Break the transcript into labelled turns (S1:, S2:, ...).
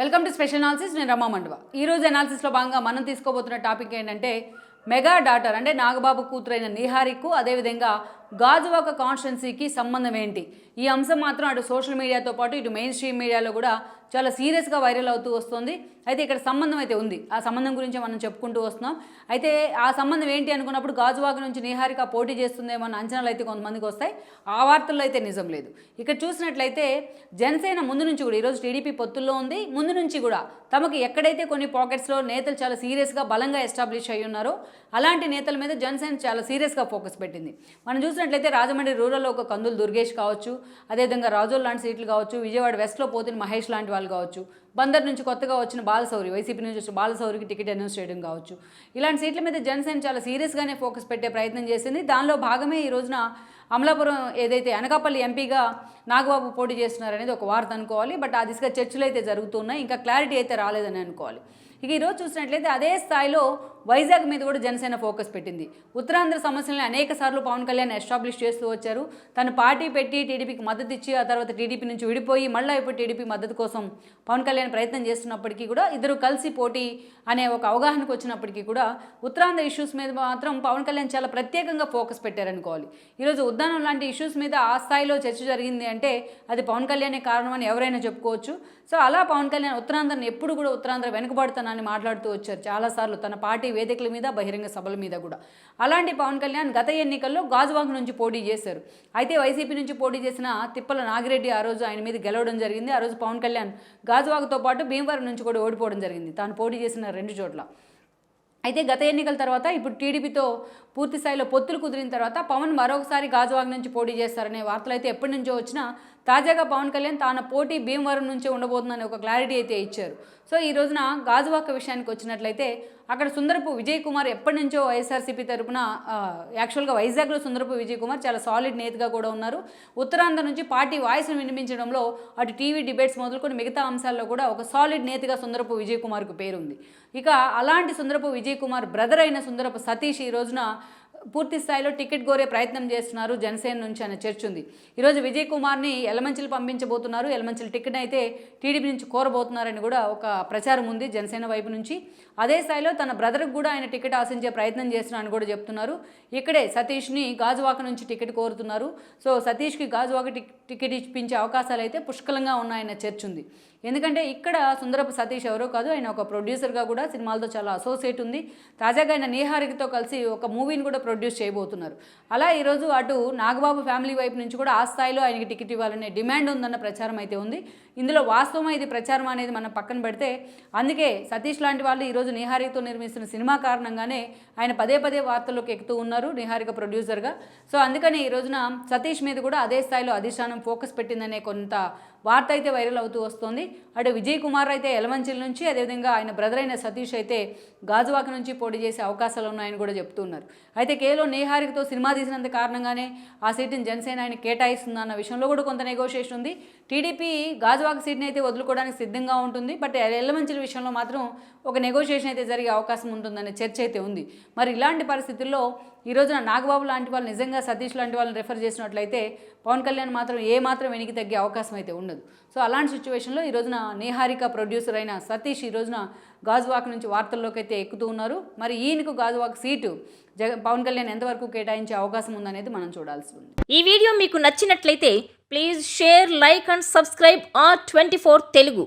S1: Welcome to special analysis. నేను రమా మండవ. ఈరోజు అనాలిసిస్లో భాగంగా మనం తీసుకోబోతున్న టాపిక్ ఏంటంటే మెగా డాటర్ అంటే నాగబాబు కూతురైన నిహారికు అదేవిధంగా గాజువాక కాన్స్టిట్యున్సీకి సంబంధం ఏంటి? ఈ అంశం మాత్రం అటు సోషల్ మీడియాతో పాటు ఇటు మెయిన్ స్ట్రీమ్ మీడియాలో కూడా చాలా సీరియస్గా వైరల్ అవుతూ వస్తుంది. అయితే ఇక్కడ సంబంధం అయితే ఉంది. ఆ సంబంధం గురించి మనం చెప్పుకుంటూ వస్తున్నాం. అయితే ఆ సంబంధం ఏంటి అనుకున్నప్పుడు గాజువాక నుంచి నిహారిక పోటీ చేస్తుందేమో అన్న అంచనాలు అయితే కొంతమందికి వస్తాయి. ఆ వార్తల్లో అయితే నిజం లేదు. ఇక్కడ చూసినట్లయితే జనసేన ముందు నుంచి కూడా ఈరోజు టీడీపీ పొత్తుల్లో ఉంది. ముందు నుంచి కూడా తమకు ఎక్కడైతే కొన్ని పాకెట్స్లో నేతలు చాలా సీరియస్గా బలంగా ఎస్టాబ్లిష్ అయ్యి ఉన్నారో అలాంటి నేతల మీద జనసేన చాలా సీరియస్గా ఫోకస్ పెట్టింది. మనం చూసినట్లయితే రాజమండ్రి రూరల్లో ఒక కందులు దుర్గేష్ కావచ్చు, అదేవిధంగా రాజోల్ లాంటి సీట్లు కావచ్చు, విజయవాడ వెస్ట్లో పోతిన మహేష్ లాంటి వాళ్ళు కావచ్చు, బందర్ నుంచి కొత్తగా వచ్చిన బాలశౌరి, వైసీపీ నుంచి వచ్చిన బాలశౌరికి టికెట్ అనౌన్స్ చేయడం కావచ్చు, ఇలాంటి సీట్ల మీద జనసేన చాలా సీరియస్గానే ఫోకస్ పెట్టే ప్రయత్నం చేసింది. దానిలో భాగమే ఈ రోజున అమలాపురం ఏదైతే అనకాపల్లి ఎంపీగా నాగబాబు పోటీ చేస్తున్నారనేది ఒక వార్త అనుకోవాలి. బట్ ఆ దిశగా చర్చలు అయితే జరుగుతున్నాయి. ఇంకా క్లారిటీ అయితే రాలేదని అనుకోవాలి. ఇక ఈరోజు చూసినట్లయితే అదే స్థాయిలో వైజాగ్ మీద కూడా జనసేన ఫోకస్ పెట్టింది. ఉత్తరాంధ్ర సమస్యలను అనేక సార్లు పవన్ కళ్యాణ్ ఎస్టాబ్లిష్ చేస్తూ వచ్చారు. తను పార్టీ పెట్టి టీడీపీకి మద్దతు ఇచ్చి ఆ తర్వాత టీడీపీ నుంచి విడిపోయి మళ్ళీ ఇప్పుడు టీడీపీ మద్దతు కోసం పవన్ కళ్యాణ్ ప్రయత్నం చేస్తున్నప్పటికీ కూడా ఇద్దరు కలిసి పోటీ అనే ఒక అవగాహనకు వచ్చినప్పటికీ కూడా ఉత్తరాంధ్ర ఇష్యూస్ మీద మాత్రం పవన్ కళ్యాణ్ చాలా ప్రత్యేకంగా ఫోకస్ పెట్టారనుకోవాలి. ఈరోజు ఉద్దానం లాంటి ఇష్యూస్ మీద ఆ స్థాయిలో చర్చ జరిగింది అంటే అది పవన్ కళ్యాణే కారణమని ఎవరైనా చెప్పుకోవచ్చు. సో అలా పవన్ కళ్యాణ్ ఉత్తరాంధ్రని ఎప్పుడు కూడా ఉత్తరాంధ్ర వెనుకబడుతానని మాట్లాడుతూ వచ్చారు చాలాసార్లు తన పార్టీ వేదికల మీద బహిరంగ సభల మీద కూడా. అలాంటి పవన్ కళ్యాణ్ గత ఎన్నికల్లో గాజువాక నుంచి పోటీ చేశారు. అయితే వైసీపీ నుంచి పోటీ చేసిన తిప్పల నాగిరెడ్డి ఆ రోజు ఆయన మీద గెలవడం జరిగింది. ఆ రోజు పవన్ కళ్యాణ్ గాజువాకతో పాటు భీమవరం నుంచి కూడా ఓడిపోవడం జరిగింది తాను పోటీ చేసిన 2 చోట్ల. అయితే గత ఎన్నికల తర్వాత ఇప్పుడు టీడీపీతో పూర్తి స్థాయిలో పొత్తులు కుదిరిన తర్వాత పవన్ మరొకసారి గాజువాక నుంచి పోటీ చేస్తారనే వార్తలు అయితే ఎప్పటి నుంచో వచ్చినా తాజాగా పవన్ కళ్యాణ్ తాను పోటీ భీమవరం నుంచే ఉండబోతుందని ఒక క్లారిటీ అయితే ఇచ్చారు. సో ఈ రోజున గాజువాక విషయానికి వచ్చినట్లయితే అక్కడ సుందరపు విజయ్ కుమార్ ఎప్పటి నుంచో వైఎస్ఆర్సీపీ తరపున యాక్చువల్గా వైజాగ్లో సుందరపు విజయ్ కుమార్ చాలా సాలిడ్ నేతగా కూడా ఉన్నారు. ఉత్తరాంధ్ర నుంచి పార్టీ వాయిస్ను వినిపించడంలో అటు టీవీ డిబేట్స్ మొదలుకొని మిగతా అంశాల్లో కూడా ఒక సాలిడ్ నేతగా సుందరపు విజయ్ కుమార్కు పేరుంది. ఇక అలాంటి సుందరపు విజయ్ కుమార్ బ్రదర్ అయిన సుందరపు సతీష్ ఈ రోజున పూర్తి స్థాయిలో టికెట్ కోరే ప్రయత్నం చేస్తున్నారు జనసేన నుంచి అనే చర్చ ఉంది. ఈరోజు విజయ్ కుమార్ని ఎలమంచిలు పంపించబోతున్నారు. ఎలమంచిల టికెట్ అయితే టీడీపీ నుంచి కోరబోతున్నారని కూడా ఒక ప్రచారం ఉంది జనసేన వైపు నుంచి. అదే స్థాయిలో తన బ్రదర్కి కూడా ఆయన టికెట్ ఆశించే ప్రయత్నం చేస్తున్నారని కూడా చెప్తున్నారు. ఇక్కడే సతీష్ని గాజువాక నుంచి టికెట్ కోరుతున్నారు. సో సతీష్కి గాజువాక టికెట్ ఇప్పించే అవకాశాలు అయితే పుష్కలంగా ఉన్నాయన్న చర్చ ఉంది. ఎందుకంటే ఇక్కడ సుందరపు సతీష్ ఎవరో కాదు, ఆయన ఒక ప్రొడ్యూసర్గా కూడా సినిమాలతో చాలా అసోసియేట్ ఉంది. తాజాగా ఆయన నిహారికతో కలిసి ఒక మూవీని కూడా ప్రొడ్యూస్ చేయబోతున్నారు. అలా ఈరోజు అటు నాగబాబు ఫ్యామిలీ వైపు నుంచి కూడా ఆ స్థాయిలో ఆయనకి టికెట్ ఇవ్వాలనే డిమాండ్ ఉందన్న ప్రచారం అయితే ఉంది. ఇందులో వాస్తవం ఇది ప్రచారం అనేది మనం పక్కన పెడితే అందుకే సతీష్ లాంటి వాళ్ళు ఈరోజు నిహారికతో నిర్మిస్తున్న సినిమా కారణంగానే ఆయన పదే పదే వార్తల్లోకి ఎక్కుతూ ఉన్నారు నిహారిక ప్రొడ్యూసర్గా. సో అందుకని ఈ రోజున సతీష్ మీద కూడా అదే స్థాయిలో అధిష్టానం ఫోకస్ పెట్టిందనే కొంత వార్త అయితే వైరల్ అవుతూ వస్తుంది. అటు విజయ్ కుమార్ అయితే ఎలమంచిల నుంచి, అదేవిధంగా ఆయన బ్రదర్ అయిన సతీష్ అయితే గాజువాక నుంచి పోటీ చేసే అవకాశాలు ఉన్నాయని కూడా చెప్తున్నారు. అయితే కేవలం నిహారికతో సినిమా తీసినంత కారణంగానే ఆ సీటుని జనసేన ఆయన కేటాయిస్తుందన్న విషయంలో కూడా కొంత నెగోషియేషన్ ఉంది. టీడీపీ గాజువాక సీట్ని అయితే వదులుకోవడానికి సిద్ధంగా ఉంటుంది. బట్ ఎలమంచిల విషయంలో మాత్రం ఒక నెగోషియేషన్ అయితే జరిగే అవకాశం ఉంటుందనే చర్చ అయితే ఉంది. మరి ఇలాంటి పరిస్థితుల్లో ఈ రోజున నాగబాబు లాంటి వాళ్ళు నిజంగా సతీష్ లాంటి వాళ్ళని రెఫర్ చేసినట్లయితే పవన్ కళ్యాణ్ మాత్రం ఏమాత్రం వెనక్కి తగ్గే అవకాశం అయితే ఉండదు. సో అలాంటి సిచ్యువేషన్లో ఈ రోజున నిహారిక ప్రొడ్యూసర్ అయిన సతీష్ ఈ రోజున గాజువాక నుంచి వార్తల్లోకి అయితే ఎక్కుతూ ఉన్నారు. మరి ఈయనకు గాజువాక సీటు పవన్ కళ్యాణ్ ఎంతవరకు కేటాయించే అవకాశం ఉందనేది మనం చూడాల్సి ఉంది.
S2: ఈ వీడియో మీకు నచ్చినట్లయితే please share, like and subscribe R24 Telugu.